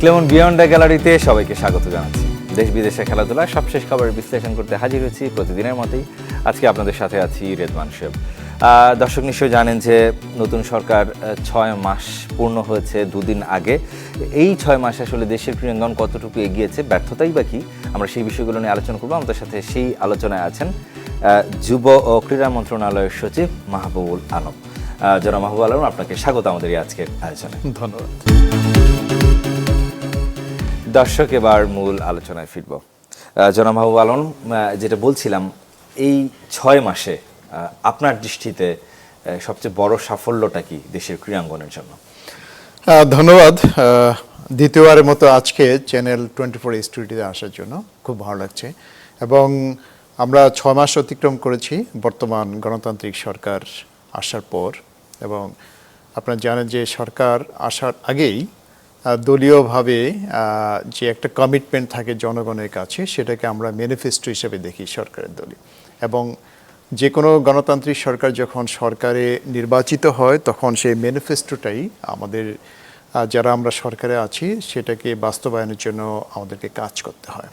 Clemon beyond the গ্যালারিতে সবাইকে স্বাগত জানাচ্ছি। দেশ বিদেশে খেলাধুলা সবশেষ খবরের বিশ্লেষণ করতে হাজির হয়েছি প্রতিদিনের মতোই। আজকে আপনাদের সাথে আছি রেদওয়ান শেব। দর্শক নিশ্চয়ই জানেন যে নতুন সরকার 6 মাস পূর্ণ হয়েছে দুদিন আগে। এই 6 মাসে আসলে দেশের ক্রীড়াঙ্গন কতটুকু এগিয়েছে, ব্যর্থতাই বা কি, আমরা সেই বিষয়গুলো নিয়ে আলোচনা করবো। আমাদের সাথে সেই আলোচনায় আছেন যুব ও ক্রীড়া মন্ত্রণালয়ের সচিব মাহবুবুল আলম। জনাব মাহবুবুল আলম, আপনাকে স্বাগত আমাদের এই আজকের আয়োজনে। ধন্যবাদ। দর্শক, এবার মূল আলোচনায় ফিরব। জনাব মাহবুবুল আলম, যেটা বলছিলাম, এই 6 মাসে আপনার দৃষ্টিতে সবচেয়ে বড় সাফল্যটা কি দেশের ক্রীড়াঙ্গনের জন্য? ধন্যবাদ। দ্বিতীয়বারের মতো আজকে চ্যানেল 24 স্টুডিওতে আসার জন্য খুব ভালো লাগছে। এবং আমরা 6 মাস অতিক্রম করেছি বর্তমান গণতান্ত্রিক সরকার আসার পর। এবং আপনারা জানেন যে সরকার আসার আগেই দলীয়ভাবে যে একটা কমিটমেন্ট থাকে জনগণের কাছে, সেটাকে আমরা ম্যানিফেস্টো হিসেবে দেখি সরকারের দলীয়। এবং যে কোনো গণতান্ত্রিক সরকার যখন সরকারে নির্বাচিত হয় তখন সেই ম্যানিফেস্টোটাই আমাদের যারা আমরা সরকারে আছি সেটাকে বাস্তবায়নের জন্য আমাদেরকে কাজ করতে হয়।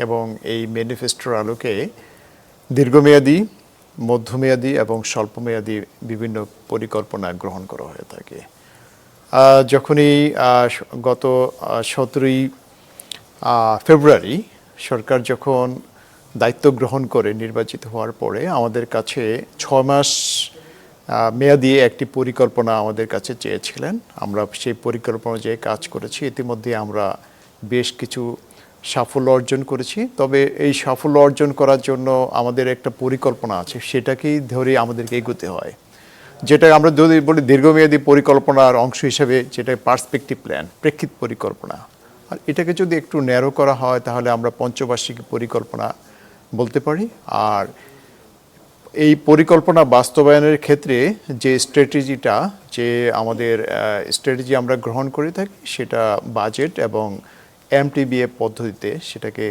এবং এই ম্যানিফেস্টোর আলোকে দীর্ঘমেয়াদী, মধ্যমেয়াদী এবং স্বল্পমেয়াদী বিভিন্ন পরিকল্পনা গ্রহণ করা হয়ে থাকে। যখনই গত 17ই ফেব্রুয়ারি সরকার যখন দায়িত্ব গ্রহণ করে নির্বাচিত হওয়ার পরে আমাদের কাছে 6 মাস মেয়াদি একটি পরিকল্পনা আমাদের কাছে চেয়েছিলেন। আমরা সেই পরিকল্পনা অনুযায়ী কাজ করেছি। ইতিমধ্যে আমরা বেশ কিছু সাফল্য অর্জন করেছি। তবে এই সাফল্য অর্জন করার জন্য আমাদের একটা পরিকল্পনা আছে, সেটাকেই ধরে আমাদেরকে এগোতে হয়। যেটা আমরা যদি বলি দীর্ঘমেয়াদী পরিকল্পনার অংশ হিসেবে, যেটা পার্সপেক্টিভ প্ল্যান, প্রেক্ষিত পরিকল্পনা। আর এটাকে যদি একটু ন্যারো করা হয় তাহলে আমরা পঞ্চবার্ষিকী পরিকল্পনা বলতে পারি। আর এই পরিকল্পনা বাস্তবায়নের ক্ষেত্রে যে স্ট্র্যাটেজিটা, যে আমাদের স্ট্র্যাটেজি আমরা গ্রহণ করে থাকি, সেটা বাজেট এবং MTBA পদ্ধতিতে সেটাকে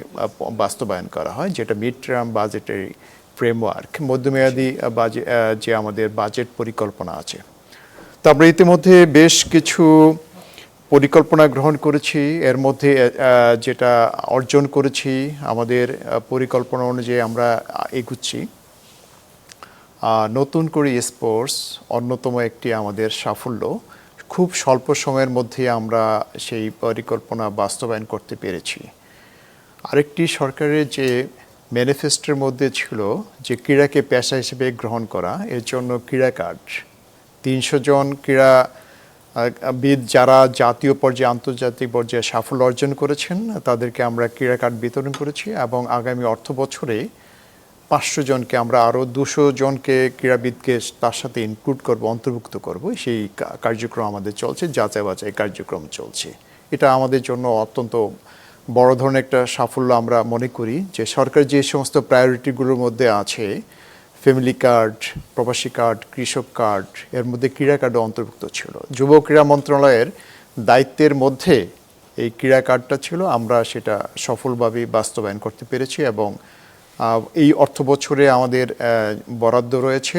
বাস্তবায়ন করা হয়, যেটা মিড টার্ম বাজেটারি ফ্রেমওয়ার্ক, মধ্যমেয়াদী যে আমাদের বাজেট পরিকল্পনা আছে। তো আমরা ইতিমধ্যে বেশ কিছু পরিকল্পনা গ্রহণ করেছি। এর মধ্যে যেটা অর্জন করেছি, আমাদের পরিকল্পনা অনুযায়ী আমরা এগুচ্ছি। নতুন করে স্পোর্টস অন্যতম একটি আমাদের সাফল্য। খুব স্বল্প সময়ের মধ্যে আমরা সেই পরিকল্পনা বাস্তবায়ন করতে পেরেছি। আরেকটি সরকারের যে ম্যানিফেস্টোর মধ্যে ছিল যে ক্রীড়াকে পেশা হিসেবে গ্রহণ করা, এর জন্য ক্রীড়া কার্ড 300 জন ক্রীড়াবিদ যারা জাতীয় পর্যায়ে, আন্তর্জাতিক পর্যায়ে সাফল্য অর্জন করেছেন তাদেরকে আমরা ক্রীড়া কার্ড বিতরণ করেছি। এবং আগামী অর্থ বছরে 500 জনকে আমরা আরও 200 জনকে ক্রীড়াবিদকে তার সাথে ইনক্লুড করব, অন্তর্ভুক্ত করব। সেই কার্যক্রম আমাদের চলছে, যাচাই বাছাই কার্যক্রম চলছে। এটা আমাদের জন্য অত্যন্ত বড় ধরনের একটা সাফল্য আমরা মনে করি। যে সরকার যে সমস্ত প্রায়োরিটিগুলোর মধ্যে আছে, ফ্যামিলি কার্ড, প্রবাসী কার্ড, কৃষক কার্ড, এর মধ্যে ক্রীড়া কার্ডও অন্তর্ভুক্ত ছিল। যুব ক্রীড়া মন্ত্রণালয়ের দায়িত্বের মধ্যে এই ক্রীড়া কার্ডটা ছিল। আমরা সেটা সফলভাবে বাস্তবায়ন করতে পেরেছি। এবং এই অর্থ বছরে আমাদের বরাদ্দ রয়েছে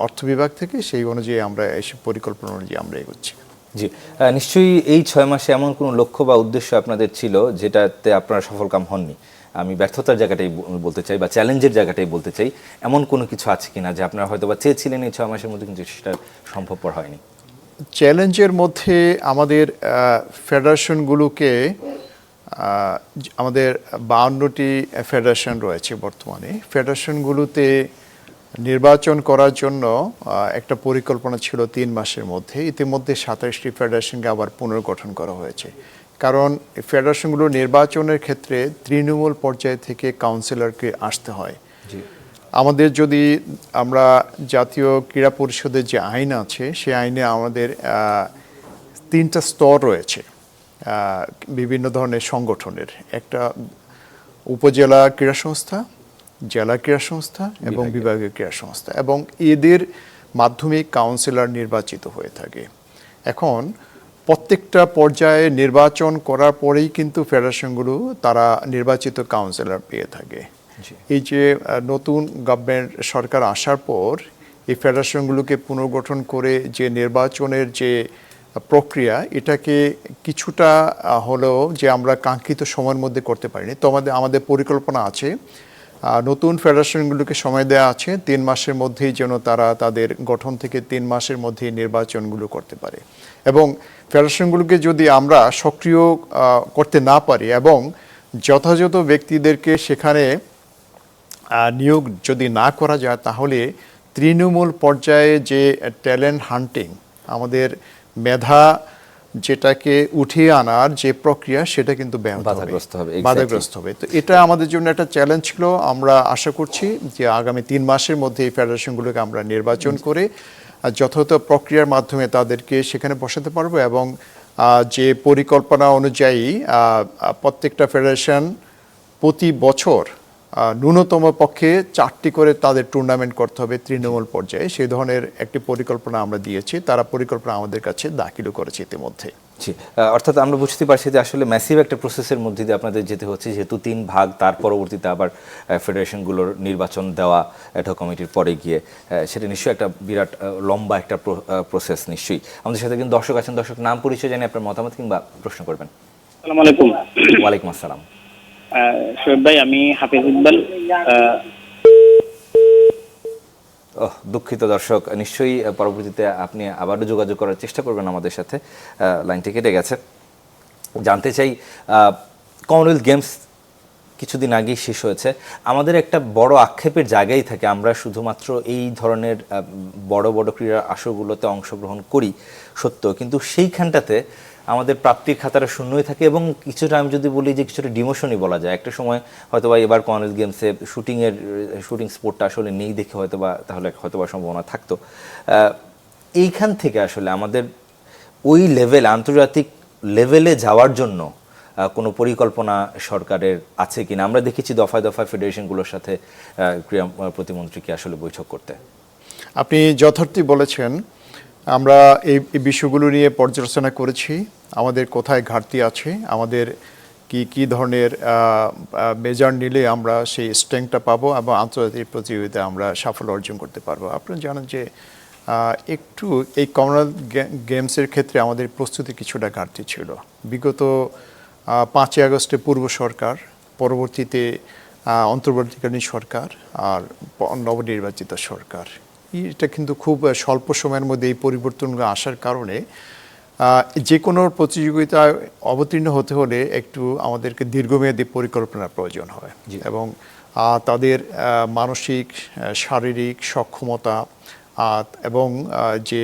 অর্থ বিভাগ থেকে, সেই অনুযায়ী আমরা এই পরিকল্পনা অনুযায়ী আমরা এগোচ্ছি। জি, নিশ্চয়ই এই 6 মাসে এমন কোনো লক্ষ্য বা উদ্দেশ্য আপনাদের ছিল যেটাতে আপনারা সফলকাম হননি। আমি ব্যর্থতার জায়গাটাই বলতে চাই বা চ্যালেঞ্জের জায়গাটাই বলতে চাই। এমন কোনো কিছু আছে কিনা যে আপনারা হয়তো বা চেয়েছিলেন এই 6 মাসের মধ্যে, কিন্তু সেটা সম্ভবপর হয়নি? চ্যালেঞ্জের মধ্যে আমাদের ফেডারেশনগুলোকে, আমাদের 52টি ফেডারেশন রয়েছে বর্তমানে। ফেডারেশনগুলোতে নির্বাচন করার জন্য একটা পরিকল্পনা ছিল 3 মাসের মধ্যে। ইতিমধ্যে 27টি ফেডারেশনকে আবার পুনর্গঠন করা হয়েছে। কারণ ফেডারেশনগুলো নির্বাচনের ক্ষেত্রে তৃণমূল পর্যায় থেকে কাউন্সিলরকে আসতে হয়। আমাদের যদি আমরা জাতীয় ক্রীড়া পরিষদের যে আইন আছে, সেই আইনে আমাদের 3টা স্তর রয়েছে বিভিন্ন ধরনের সংগঠনের। একটা উপজেলা ক্রীড়া সংস্থা, জেলা ক্রীড়া সংস্থা এবং বিভাগীয় ক্রীড়া সংস্থা, এবং এদের মাধ্যমে কাউন্সিলর নির্বাচিত হয়ে থাকে। এখন প্রত্যেকটা পর্যায়ে নির্বাচন করার পরেই কিন্তু ফেডারেশনগুলো তারা নির্বাচিত কাউন্সিলর পেয়ে থাকে। এই যে নতুন গভর্নমেন্ট সরকার আসার পর এই ফেডারেশনগুলোকে পুনর্গঠন করে যে নির্বাচনের যে প্রক্রিয়া, এটাকে কিছুটা হলেও যে আমরা কাঙ্ক্ষিত সময়ের মধ্যে করতে পারিনি। তো আমাদের পরিকল্পনা আছে, নতুন ফেডারেশনগুলোকে সময় দেওয়া আছে 3 মাসের মধ্যেই যেন তারা তাদের গঠন থেকে 3 মাসের মধ্যেই নির্বাচনগুলো করতে পারে। এবং ফেডারেশনগুলোকে যদি আমরা সক্রিয় করতে না পারি এবং যথাযথ ব্যক্তিদেরকে সেখানে নিয়োগ যদি না করা যায়, তাহলে তৃণমূল পর্যায়ে যে ট্যালেন্ট হান্টিং, আমাদের মেধা যেটাকে উঠিয়ে আনার যে প্রক্রিয়া, সেটা কিন্তু বাধাগ্রস্ত হবে। তো এটা আমাদের জন্য একটা চ্যালেঞ্জ ছিল। আমরা আশা করছি যে আগামী 3 মাসের মধ্যে এই ফেডারেশনগুলোকে আমরা নির্বাচন করে যথাযথ প্রক্রিয়ার মাধ্যমে তাদেরকে সেখানে বসাতে পারবো এবং যে পরিকল্পনা অনুযায়ী প্রত্যেকটা ফেডারেশন প্রতি বছর ন্যূনতম পক্ষে 4টি করে তাদের টুর্নামেন্ট করতে হবে তৃণমূল পর্যায়ে। সেই ধরনের একটি পরিকল্পনা আমরা দিয়েছি, তারা পরিকল্পনা আমাদের কাছে দাখিলও করেছে ইতিমধ্যে। জি, অর্থাৎ আমরা বুঝতে পারছি যে আসলে ম্যাসিভ একটা প্রসেসের মধ্যে দিয়ে আপনাদের যেতে হচ্ছে, যেহেতু 3 ভাগ, তার পরবর্তীতে আবার ফেডারেশনগুলোর নির্বাচন দেওয়া অ্যাডহক কমিটির পরে গিয়ে, সেটা নিশ্চয়ই একটা বিরাট লম্বা একটা প্রসেস। নিশ্চয়ই আমাদের সাথে কিন্তু দর্শক আছেন, দর্শক নাম পরিচয় জানিয়ে আপনার মতামত কিংবা প্রশ্ন করবেন। আসসালামু আলাইকুম। ওয়ালাইকুম আসসালাম। শোয়েব ভাই, আমি হাফিজ ইকবাল। দুঃখিত দর্শক, নিশ্চয়ই পরবর্তীতে আপনি আবারও যোগাযোগ করার চেষ্টা করবেন আমাদের সাথে, লাইনটি কেটে গেছে। জানতে চাই, কমনওয়েলথ গেমস কিছুদিন আগেই শেষ হয়েছে। আমাদের একটা বড় আক্ষেপের জায়গায় থাকে, আমরা শুধুমাত্র এই ধরনের বড় বড় ক্রীড়া আসরগুলোতে অংশগ্রহণ করি সত্য, কিন্তু সেইখানটাতে আমাদের প্রাপ্তির খাতাটা শূন্যই থাকে এবং কিছুটা, আমি যদি বলি যে কিছুটা ডিমোশনই বলা যায়। একটা সময় হয়তোবা এবার কমনওয়েলথ গেমসে শুটিং স্পোর্টটা আসলে নেই দেখে হয়তোবা, তাহলে হয়তোবা সম্ভাবনা থাকতো। এইখান থেকে আসলে আমাদের ওই লেভেল, আন্তর্জাতিক লেভেলে যাওয়ার জন্য কোনো পরিকল্পনা সরকারের আছে কিনা? আমরা দেখেছি দফায় দফায় ফেডারেশনগুলোর সাথে ক্রীড়া প্রতিমন্ত্রীকে আসলে বৈঠক করতে। আপনি যথার্থই বলেছেন। আমরা এই বিষয়গুলো নিয়ে পর্যালোচনা করেছি, আমাদের কোথায় ঘাটতি আছে, আমাদের কি ধরনের মেজার নিলে আমরা সেই স্ট্রেংথটা পাবো এবং আন্তর্জাতিক প্রতিযোগিতায় আমরা সাফল্য অর্জন করতে পারবো। আপনারা জানেন যে একটু এই কমনওয়েলথ গেমসের ক্ষেত্রে আমাদের প্রস্তুতি কিছুটা ঘাটতি ছিল। বিগত 5ই আগস্টে পূর্ব সরকার, পরবর্তীতে অন্তর্বর্তীকালীন সরকার আর নবনির্বাচিত সরকার, এটা কিন্তু খুব স্বল্প সময়ের মধ্যে এই পরিবর্তনগুলো আসার কারণে যে কোনো প্রতিযোগিতায় অবতীর্ণ হতে হলে একটু আমাদেরকে দীর্ঘমেয়াদী পরিকল্পনার প্রয়োজন হয় এবং তাদের মানসিক শারীরিক সক্ষমতা এবং যে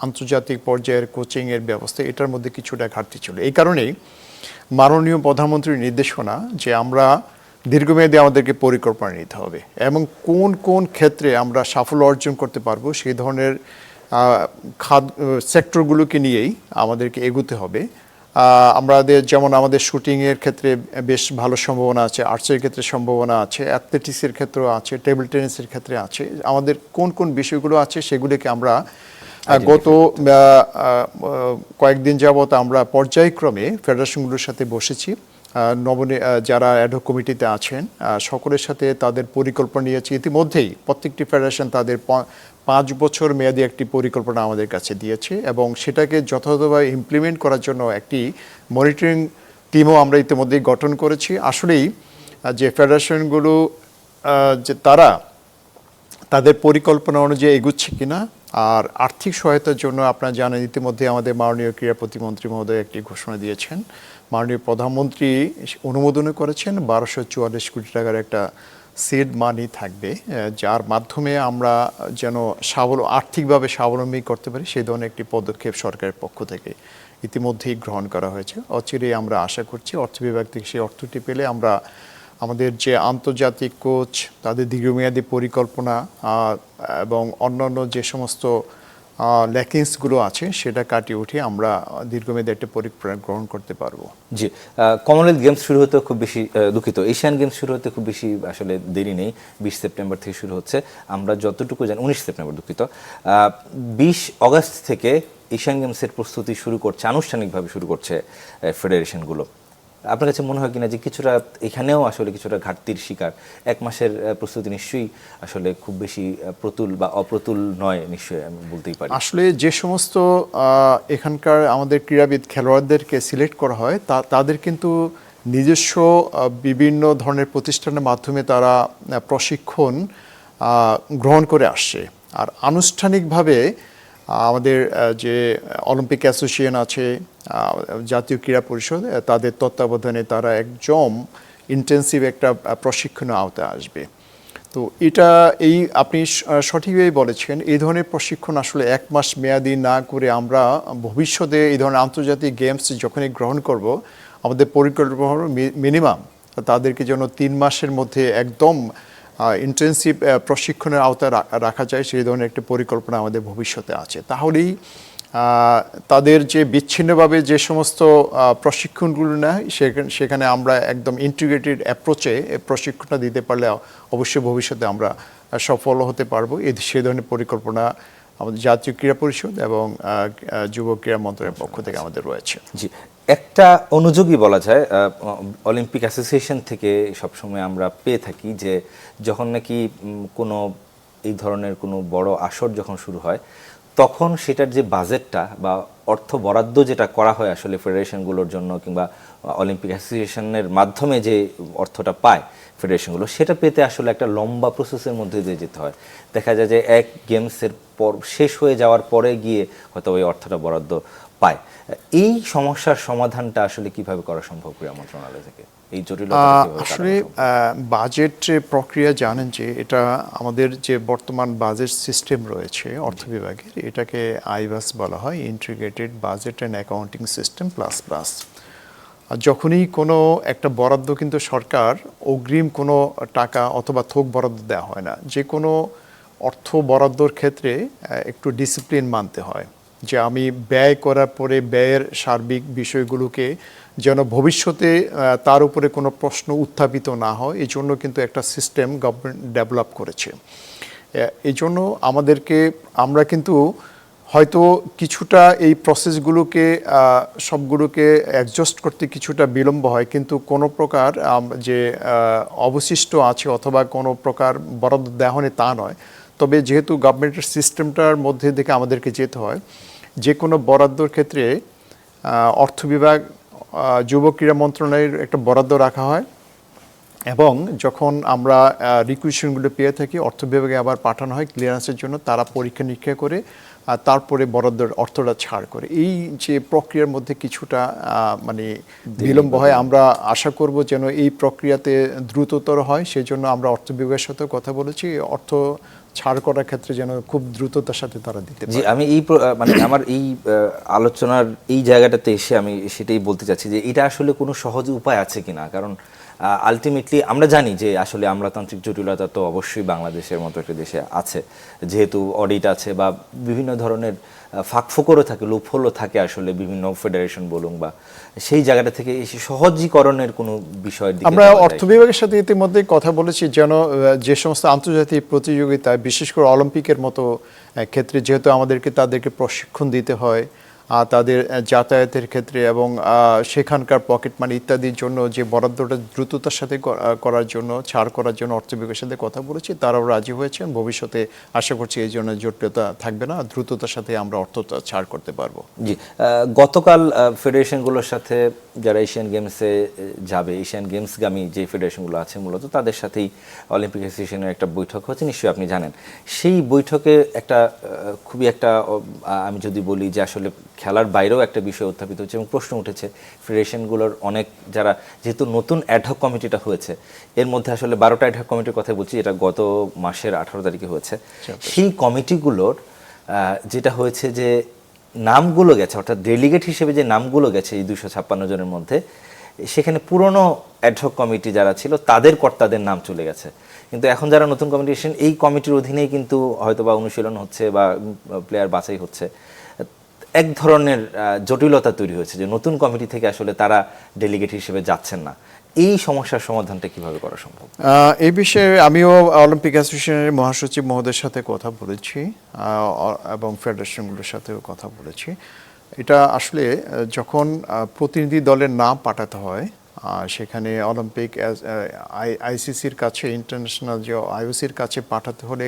আন্তর্জাতিক পর্যায়ের কোচিংয়ের ব্যবস্থা, এটার মধ্যে কিছুটা ঘাটতি ছিল। এই কারণেই মাননীয় প্রধানমন্ত্রীর নির্দেশনা যে আমরা দীর্ঘমেয়াদী আমাদেরকে পরিকল্পনা নিতে হবে এবং কোন কোন ক্ষেত্রে আমরা সাফল্য অর্জন করতে পারবো সেই ধরনের সেক্টরগুলোকে নিয়েই আমাদেরকে এগোতে হবে। যেমন আমাদের শুটিংয়ের ক্ষেত্রে বেশ ভালো সম্ভাবনা আছে, আর্টসের ক্ষেত্রে সম্ভাবনা আছে, অ্যাথলেটিক্সের ক্ষেত্রেও আছে, টেবিল টেনিসের ক্ষেত্রে আছে। আমাদের কোন কোন বিষয়গুলো আছে সেগুলিকে আমরা গত কয়েকদিন যাবত আমরা পর্যায়ক্রমে ফেডারেশনগুলোর সাথে বসেছি। যারা অ্যাডহক কমিটিতে আছেন সকলের সাথে তাদের পরিকল্পনা নিয়েছি। ইতিমধ্যেই প্রত্যেকটি ফেডারেশন তাদের 5 বছর মেয়াদী একটি পরিকল্পনা আমাদের কাছে দিয়েছে এবং সেটাকে যথাযথভাবে ইমপ্লিমেন্ট করার জন্য একটি মনিটরিং টিমও আমরা ইতিমধ্যেই গঠন করেছি। আসলেই যে ফেডারেশনগুলো যে তাদের পরিকল্পনা অনুযায়ী এগুচ্ছে কিনা, আর আর্থিক সহায়তার জন্য আপনারা জানেন ইতিমধ্যে আমাদের মাননীয় ক্রীড়া প্রতিমন্ত্রী মহোদয় একটি ঘোষণা দিয়েছেন, মাননীয় প্রধানমন্ত্রী অনুমোদনও করেছেন। 1244 কোটি টাকার একটা সিড মানি থাকবে, যার মাধ্যমে আমরা যেন আর্থিকভাবে স্বাবলম্বী করতে পারি, সেই ধরনের একটি পদক্ষেপ সরকারের পক্ষ থেকে ইতিমধ্যেই গ্রহণ করা হয়েছে। অচিরেই আমরা আশা করছি অর্থ বিভাগ থেকে সেই অর্থটি পেলে আমরা আমাদের যে আন্তর্জাতিক কোচ, তাদের দীর্ঘমেয়াদী পরিকল্পনা এবং অন্যান্য যে সমস্ত ল্যাকিংসগুলো আছে সেটা কাটিয়ে উঠে আমরা দীর্ঘমেয়াদী একটা পরিকল্পনা গ্রহণ করতে পারবো। জি, কমনওয়েলথ গেমস শুরু হতে খুব বেশি, দুঃখিত, এশিয়ান গেমস শুরু হতে খুব বেশি আসলে দেরি নেই। 20 সেপ্টেম্বর থেকে শুরু হচ্ছে, আমরা যতটুকু জানি 19 সেপ্টেম্বর, দুঃখিত, 20 অগস্ট থেকে এশিয়ান গেমসের প্রস্তুতি শুরু করছে, আনুষ্ঠানিকভাবে শুরু করছে ফেডারেশনগুলো। আপনার কাছে মনে হয় কিনা যে কিছুটা এখানেও আসলে কিছুটা ঘাটতির শিকার? 1 মাসের প্রস্তুতি নিশ্চয়ই আসলে খুব বেশি প্রতুল বা অপ্রতুল নয়, নিশ্চয়ই আমি বলতেই পারি। আসলে যে সমস্ত এখানকার আমাদের ক্রীড়াবিদ খেলোয়াড়দেরকে সিলেক্ট করা হয় তাদের কিন্তু নিজস্ব বিভিন্ন ধরনের প্রতিষ্ঠানের মাধ্যমে তারা প্রশিক্ষণ গ্রহণ করে আসছে। আর আনুষ্ঠানিকভাবে আমাদের যে অলিম্পিক অ্যাসোসিয়েশন আছে, জাতীয় ক্রীড়া পরিষদ, তাদের তত্ত্বাবধানে তারা একদম ইন্টেন্সিভ একটা প্রশিক্ষণের আওতায় আসবে। তো এটা আপনি সঠিকভাবে বলেছেন, এই ধরনের প্রশিক্ষণ আসলে 1 মাস মেয়াদি না করে আমরা ভবিষ্যতে এই ধরনের আন্তর্জাতিক গেমস যখনই গ্রহণ করব, আমাদের পরিকল্পনা হলো মিনিমাম তাদেরকে যেন 3 মাসের মধ্যে একদম ইন্টেন্সিভ প্রশিক্ষণের আওতায় রাখা যায়, সেই ধরনের একটা পরিকল্পনা আমাদের ভবিষ্যতে আছে। তাহলেই তাদের যে বিচ্ছিন্নভাবে যে সমস্ত প্রশিক্ষণগুলো নেয় সেখানে আমরা একদম ইন্টিগ্রেটেড অ্যাপ্রোচে প্রশিক্ষণটা দিতে পারলে অবশ্যই ভবিষ্যতে আমরা সফল হতে পারবো। সে ধরনের পরিকল্পনা আমাদের জাতীয় ক্রীড়া পরিষদ এবং যুব ক্রীড়া মন্ত্রণালয়ের পক্ষ থেকে আমাদের রয়েছে। জি, একটা অনুযোগী বলা যায় অলিম্পিক অ্যাসোসিয়েশন থেকে সবসময় আমরা পেয়ে থাকি যে যখন নাকি কোনো এই ধরনের কোনো বড় আসর যখন শুরু হয়, তখন সেটার যে বাজেটটা বা অর্থ বরাদ্দ যেটা করা হয় আসলে ফেডারেশনগুলোর জন্য কিংবা অলিম্পিক অ্যাসোসিয়েশনের মাধ্যমে যে অর্থটা পায় ফেডারেশনগুলো, সেটা পেতে আসলে একটা লম্বা প্রসেসের মধ্যে দিয়ে যেতে হয়। দেখা যায় যে এক গেমসের পর শেষ হয়ে যাওয়ার পরে গিয়ে হয়তো ওই অর্থটা বরাদ্দ পায়। এই সমস্যার সমাধানটা আসলে কিভাবে করা সম্ভব ক্রীড়া মন্ত্রণালয় থেকে? এই জটিলতা আসলে বাজেট প্রক্রিয়া জানেন যে এটা আমাদের যে বর্তমান বাজেট সিস্টেম রয়েছে অর্থ বিভাগের, এটাকে আইবাস বলা হয়, integrated budget and accounting system plus plus. যখনই কোনো একটা বরাদ্দ কিন্তু সরকার অগ্রিম কোনো টাকা অথবা থোক বরাদ্দ দেওয়া হয় না। যে কোনো অর্থ বরাদ্দর ক্ষেত্রে একটু ডিসিপ্লিন মানতে হয়, যে আমি ব্যয় করার পরে ব্যয়ের সার্বিক বিষয়গুলোকে যেন ভবিষ্যতে তার উপরে কোনো প্রশ্ন উত্থাপিত না হয়, এই জন্য কিন্তু একটা সিস্টেম গভর্নমেন্ট ডেভেলপ করেছে। এই জন্য আমরা কিন্তু হয়তো কিছুটা এই প্রসেসগুলোকে সবগুলোকে অ্যাডজাস্ট করতে কিছুটা বিলম্ব হয়, কিন্তু কোনো প্রকার যে অবশিষ্ট আছে অথবা কোনো প্রকার বরাদ্দ দেওয়া হয়নি তা নয়। তবে যেহেতু গভর্নমেন্টের সিস্টেমটার মধ্যে থেকে আমাদেরকে যেতে হয়, যে কোনো বরাদ্দর ক্ষেত্রে অর্থ বিভাগ, যুব ক্রীড়া মন্ত্রণালয়ের একটা বরাদ্দ রাখা হয় এবং যখন আমরা রিকুয়েশনগুলো পেয়ে থাকি অর্থ বিভাগে আবার পাঠানো হয় ক্লিয়ারেন্সের জন্য, তারা পরীক্ষা নিরীক্ষা করে তারপরে বরাদ্দের অর্থটা ছাড় করে। এই যে প্রক্রিয়ার মধ্যে কিছুটা মানে বিলম্ব হয়, আমরা আশা করব যেন এই প্রক্রিয়াতে দ্রুততর হয়। সেই জন্য আমরা অর্থ বিভাগের সাথে কথা বলেছি, অর্থ ছাড় করার ক্ষেত্রে যেন খুব দ্রুততার সাথে তারা দিতে পারে। জি, আমি মানে আমার এই আলোচনার এই জায়গাটাতে এসে আমি সেটাই বলতে চাচ্ছি যে এটা আসলে কোনো সহজ উপায় আছে কিনা। কারণ আলটিমেটলি আমরা জানি যে আসলে আমলাতান্ত্রিক জটিলতা তো অবশ্যই বাংলাদেশের মতো একটা দেশে আছে, যেহেতু অডিট আছে বা বিভিন্ন ধরনের ফাঁকফোকরও থাকে, লুপহোলও থাকে আসলে বিভিন্ন ফেডারেশন বলুন, বা সেই জায়গাটা থেকে এসে সহজীকরণের কোনো বিষয়ের দিকে আমরা অর্থ বিভাগের সাথে ইতিমধ্যে কথা বলেছি যেন যে সমস্ত আন্তর্জাতিক প্রতিযোগিতায়, বিশেষ করে অলিম্পিকের মতো ক্ষেত্রে, যেহেতু তাদেরকে প্রশিক্ষণ দিতে হয় তাদের যাতায়াতের ক্ষেত্রে এবং সেখানকার পকেট মানি ইত্যাদির জন্য, যে বরাদ্দটা দ্রুততার সাথে করার জন্য, ছাড় করার জন্য অর্থ বিভাগের সাথে কথা বলেছি, তারাও রাজি হয়েছেন। ভবিষ্যতে আশা করছি এই জন্য জটিলতা থাকবে না, দ্রুততার সাথে আমরা অর্থটা ছাড় করতে পারবো। জি, গতকাল ফেডারেশনগুলোর সাথে যারা এশিয়ান গেমসে যাবে, এশিয়ান গেমসগামী যে ফেডারেশনগুলো আছে মূলত তাদের সাথেই অলিম্পিক অ্যাসোসিয়েশনের একটা বৈঠক হচ্ছে, নিশ্চয়ই আপনি জানেন। সেই বৈঠকে একটা খুবই একটা আমি যদি বলি যে আসলে খেলার বাইরেও একটা বিষয় উত্থাপিত হচ্ছে এবং প্রশ্ন উঠেছে ফেডারেশনগুলোর অনেক যারা, যেহেতু নতুন অ্যাডহক কমিটিটা হয়েছে, এর মধ্যে আসলে 12টা অ্যাডহক কমিটির কথা বলছি, এটা গত মাসের 18 তারিখে হয়েছে। সেই কমিটিগুলোর যেটা হয়েছে যে নামগুলো গেছে, অর্থাৎ ডেলিগেট হিসেবে যে নামগুলো গেছে এই 256 জনের মধ্যে, সেখানে পুরনো অ্যাডহক কমিটি যারা ছিল তাদের কর্তাদের নাম চলে গেছে। কিন্তু এখন যারা নতুন কমিটি এসেছেন, এই কমিটির অধীনেই কিন্তু হয়তো বা অনুশীলন হচ্ছে বা প্লেয়ার বাছাই হচ্ছে। এক ধরনের জটিলতা তৈরি হয়েছে যে নতুন কমিটি থেকে আসলে তারা ডেলিগেট হিসেবে যাচ্ছেন না। এই সমস্যার সমাধানটা কিভাবে করা সম্ভব? এই বিষয়ে আমিও অলিম্পিক অ্যাসোসিয়েশনের মহাসচিব মহোদয়ের সাথে কথা বলেছি এবং ফেডারেশনগুলোর সাথেও কথা বলেছি। এটা আসলে যখন প্রতিনিধি দলের নাম পাঠাতে হয়, সেখানে অলিম্পিক আইসিসির কাছে, ইন্টারন্যাশনাল যে আইওসির কাছে পাঠাতে হলে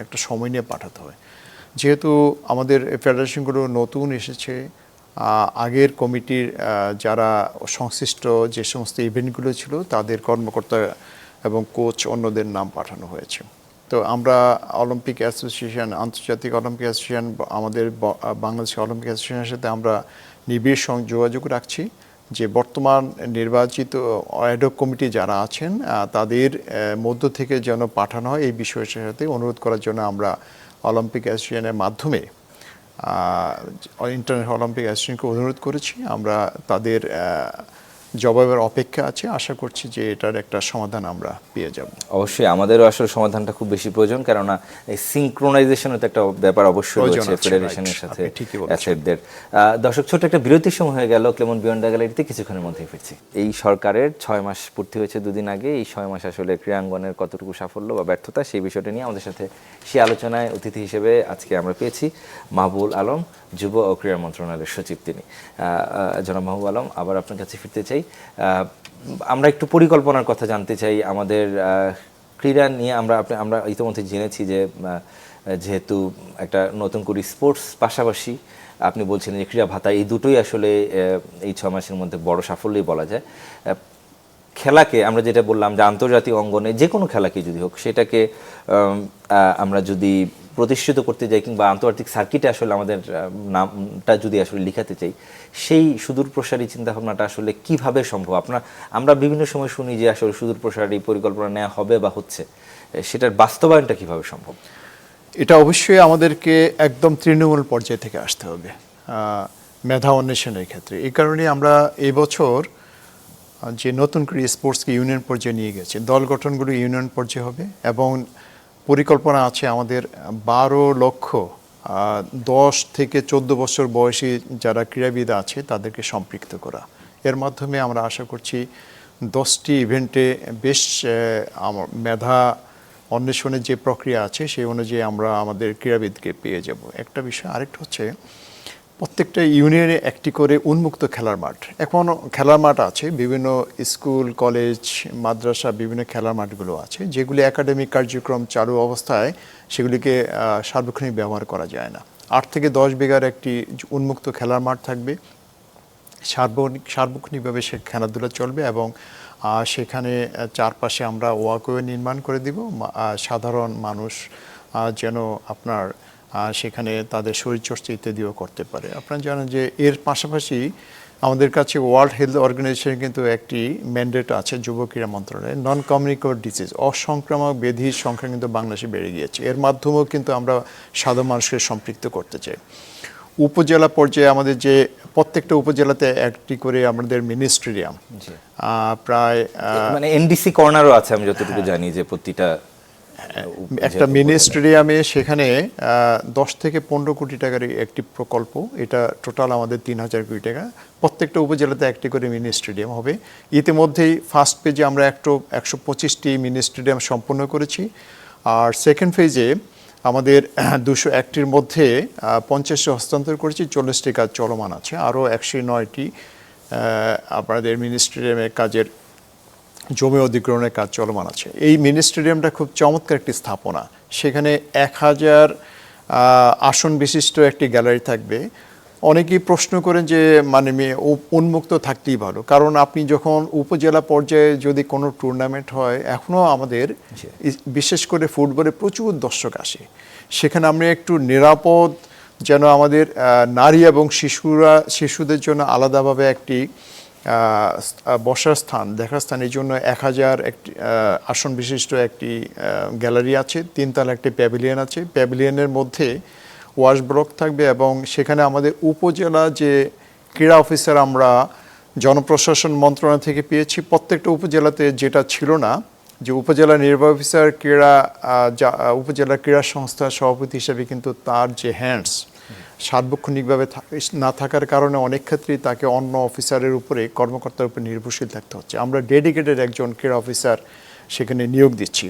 একটু সময় নিয়ে পাঠাতে হয়। যেহেতু আমাদের ফেডারেশনগুলো নতুন এসেছে, আগের কমিটির যারা সংশ্লিষ্ট যে সমস্ত ইভেন্টগুলো ছিল তাদের কর্মকর্তা এবং কোচ অন্যদের নাম পাঠানো হয়েছে। তো আমরা অলিম্পিক অ্যাসোসিয়েশন, আন্তর্জাতিক অলিম্পিক অ্যাসোসিয়েশন, আমাদের বাংলাদেশ অলিম্পিক অ্যাসোসিয়েশনের সাথে আমরা নিবিড় যোগাযোগ রাখছি যে বর্তমান নির্বাচিত অ্যাডহক কমিটি যারা আছেন তাদের মধ্য থেকে যেন পাঠানো হয় এই বিষয়ের সাথে অনুরোধ করার জন্য আমরা অলিম্পিক অ্যাসোসিয়েশনের মাধ্যমে ইন্টারন্যাশনাল অলিম্পিক অ্যাসোসিয়েশনকে অনুরোধ করেছি। আমরা তাদের জবাবের অপেক্ষা আছে, আশা করছি যে এটার একটা সমাধান আমরা পেয়ে যাব। অবশ্যই আমাদেরও আসলে সমাধানটা খুব বেশি প্রয়োজন, কেননা এই সিনক্রোনাইজেশনের তো একটা ব্যাপার অবশ্যই রয়েছে ফেডারেশনের সাথে অ্যাথলেটদের। দর্শক, ছোট একটা বিরতির সময় হয়ে গেল। ক্লেমন বিয়ন্ডা গ্যালারিতে কিছুক্ষণের মধ্যেই ফিরছি। এই সরকারের 6 মাস পূর্তি হয়েছে দুদিন আগে। এই 6 মাস আসলে ক্রীড়াঙ্গনের কতটুকু সাফল্য বা ব্যর্থতা সেই বিষয়টা নিয়ে আমাদের সাথে সেই আলোচনায় অতিথি হিসেবে আজকে আমরা পেয়েছি মাহবুবুল আলম, যুব ও ক্রীড়া মন্ত্রণালয়ের সচিব তিনি। জনাব মাহবুব আলম, আবার আপনার কাছে ফিরতে চাই। আমরা একটু পরিকল্পনার কথা জানতে চাই আমাদের ক্রীড়া নিয়ে। আমরা ইতিমধ্যে জেনেছি যে যেহেতু একটা নতুন করে স্পোর্টস পাশাপাশি আপনি বলছিলেন যে ক্রীড়া ভাতা, এই দুটোই আসলে এই 6 মাসের মধ্যে বড় সাফল্যই বলা যায়। খেলাকে আমরা যেটা বললাম যে আন্তর্জাতিক অঙ্গনে যে কোনো খেলাকে যদি হোক সেটাকে আমরা যদি প্রতিষ্ঠিত করতে যাই কিংবা আন্তর্জাতিক সার্কিটে আসলে আমাদের নামটা যদি আসলে লিখাতে চাই, সেই সুদূর প্রসারী চিন্তাভাবনাটা আসলে কিভাবে সম্ভব? আমরা বিভিন্ন সময় শুনি যে আসলে সুদূর প্রসারী পরিকল্পনা নেওয়া হবে বা হচ্ছে, সেটার বাস্তবায়নটা কিভাবে সম্ভব? এটা অবশ্যই আমাদেরকে একদম তৃণমূল পর্যায় থেকে আসতে হবে মেধা অন্বেষণের ক্ষেত্রে। এই কারণে আমরা এই বছর যে নতুন করে স্পোর্টসকে ইউনিয়ন পর্যায়ে নিয়ে গেছে, দল গঠনগুলো ইউনিয়ন পর্যায়ে হবে এবং পরিকল্পনা আছে আমাদের 12 লক্ষ 10 থেকে 14 বছর বয়সী যারা ক্রীড়াবিদ আছে তাদেরকে সম্পৃক্ত করা। এর মাধ্যমে আমরা আশা করছি 10টি ইভেন্টে বেশ মেধা অন্বেষণের যে প্রক্রিয়া আছে সেই অনুযায়ী আমরা আমাদের ক্রীড়াবিদকে পেয়ে যাব। একটা বিষয়। আরেকটা হচ্ছে প্রত্যেকটা ইউনিয়নে একটি করে উন্মুক্ত খেলার মাঠ। এখন খেলার মাঠ আছে বিভিন্ন স্কুল, কলেজ, মাদ্রাসা, বিভিন্ন খেলার মাঠগুলো আছে যেগুলি একাডেমিক কার্যক্রম চালু অবস্থায় সেগুলিকে সার্বক্ষণিক ব্যবহার করা যায় না। 8 থেকে 10 বিঘার একটি উন্মুক্ত খেলার মাঠ থাকবে, সার্বক্ষণিকভাবে সে খেলাধুলা চলবে এবং সেখানে চারপাশে আমরা ওয়াকওয়ে নির্মাণ করে দিব। সাধারণ মানুষ যেন আপনার সেখানে তাদের শরীরচর্চা ইত্যাদিও করতে পারে। আপনারা জানেন যে এর পাশাপাশি আমাদের কাছে ওয়ার্ল্ড হেলথ অর্গানাইজেশন কিন্তু একটি ম্যান্ডেট আছে যুব ক্রীড়া মন্ত্রণালয়ে, নন কমিউনিকেবল ডিজিজ, অসংক্রামক ব্যাধির সংখ্যা কিন্তু বাংলাদেশে বেড়ে গিয়েছে। এর মাধ্যমেও কিন্তু আমরা সাধারণ মানুষকে সম্পৃক্ত করতে চাই। উপজেলা পর্যায়ে আমাদের যে প্রত্যেকটা উপজেলাতে একটি করে আমাদের মিনি স্টেডিয়াম প্রায় মানে এনডিসি কর্নারও আছে আমি যতটুকু জানি যে প্রতিটা একটা মিনি স্টেডিয়ামে সেখানে 10 থেকে 15 কোটি টাকার একটি প্রকল্প। এটা টোটাল আমাদের 3000 কোটি টাকা। প্রত্যেকটা উপজেলাতে একটি করে মিনি স্টেডিয়াম হবে। ইতিমধ্যেই ফার্স্ট পেজে আমরা 125টি মিনি স্টেডিয়াম সম্পন্ন করেছি। আর সেকেন্ড ফেজে আমাদের 201টির মধ্যে 50টি হস্তান্তর করেছি, 40টি কাজ চলমান আছে। আরও 109টি আপনাদের মিনি স্টেডিয়ামের কাজের জমি অধিগ্রহণের কাজ চলমান আছে। এই মিনি স্টেডিয়ামটা খুব চমৎকার একটি স্থাপনা। সেখানে 1000 আসন বিশিষ্ট একটি গ্যালারি থাকবে। অনেকেই প্রশ্ন করেন যে মানে উন্মুক্ত থাকতেই ভালো, কারণ আপনি যখন উপজেলা পর্যায়ে যদি কোনো টুর্নামেন্ট হয়, এখনও আমাদের বিশেষ করে ফুটবলে প্রচুর দর্শক আসে, সেখানে আমরা একটু নিরাপদ যেন আমাদের নারী এবং শিশুদের জন্য আলাদাভাবে একটি বসার স্থান, দেখার স্থান, এই জন্য 1000 একটি আসন বিশিষ্ট একটি গ্যালারি আছে, 3 তলা একটি প্যাভিলিয়ন আছে। প্যাভিলিয়নের মধ্যে ওয়াশ ব্লক থাকবে এবং সেখানে আমাদের উপজেলা যে ক্রীড়া অফিসার আমরা জনপ্রশাসন মন্ত্রণালয় থেকে পেয়েছি, প্রত্যেকটা উপজেলাতে যেটা ছিল না, যে উপজেলা নির্বাহী অফিসার উপজেলা ক্রীড়া সংস্থার সভাপতি হিসেবে কিন্তু তার যে হ্যান্ডস সার্বক্ষণিকভাবে না থাকার কারণে অনেক ক্ষেত্রেই তাকে অন্য অফিসারের উপরে, কর্মকর্তার উপরে নির্ভরশীল থাকতে হচ্ছে। আমরা ডেডিকেটেড একজন ক্রীড়া অফিসার সেখানে নিয়োগ দিচ্ছি।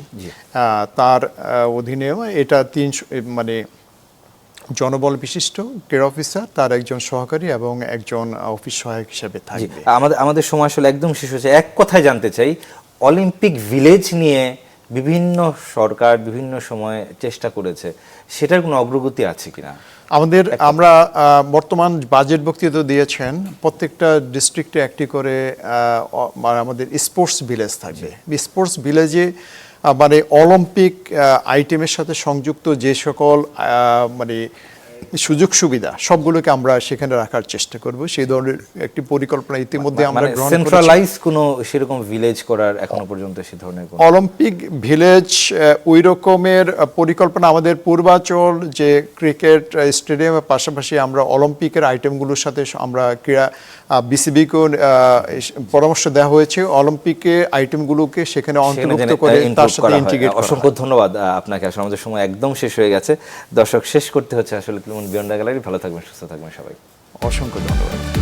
তার অধীনেও এটা জনবল বিশিষ্ট ক্রীড়া অফিসার, তার একজন সহকারী এবং একজন অফিস সহায়ক হিসেবে জি, থাকবে। আমাদের সময় আসলে একদম শেষ হচ্ছে। এক কথায় জানতে চাই, অলিম্পিক ভিলেজ নিয়ে বিভিন্ন সরকার বিভিন্ন সময় চেষ্টা করেছে, সেটার কোনো অগ্রগতি আছে কিনা? আমরা বর্তমান বাজেট বক্তৃতা দিয়েছেন, প্রত্যেকটা ডিস্ট্রিক্টে একটি করে আমাদের স্পোর্টস ভিলেজ থাকবে। স্পোর্টস ভিলেজে মানে অলিম্পিক আইটেমের সাথে সংযুক্ত যে সকল মানে সুযোগ সুবিধা সবগুলোকে আমরা সেখানে রাখার চেষ্টা করব। সেই ধরনের একটি পরিকল্পনা ইতিমধ্যে আমরা গ্রহণ করেছি। সেন্ট্রালাইজ কোনো সেরকম ভিলেজ করার এখনো পর্যন্ত সে ধরনের কোনো অলিম্পিক ভিলেজ ওই রকমের পরিকল্পনা আমাদের পূর্বাচল যে ক্রিকেট স্টেডিয়ামের পাশাপাশি আমরা অলিম্পিকের আইটেমগুলোর সাথে আমরা ক্রীড়া বিসিবিকেও পরামর্শ দেওয়া হয়েছে অলিম্পিকে আইটেমগুলোকে সেখানে অন্তর্ভুক্ত করে তার সাথে ইন্টিগ্রেট করা। অসংখ্য ধন্যবাদ আপনাকে। আসলে আমাদের সময় একদম শেষ হয়ে গেছে। দর্শক, শেষ করতে হচ্ছে আসলে বিয়ন্ড দ্য গ্যালারি। ভালো থাকবেন, সুস্থ থাকবেন সবাই। অসংখ্য ধন্যবাদ।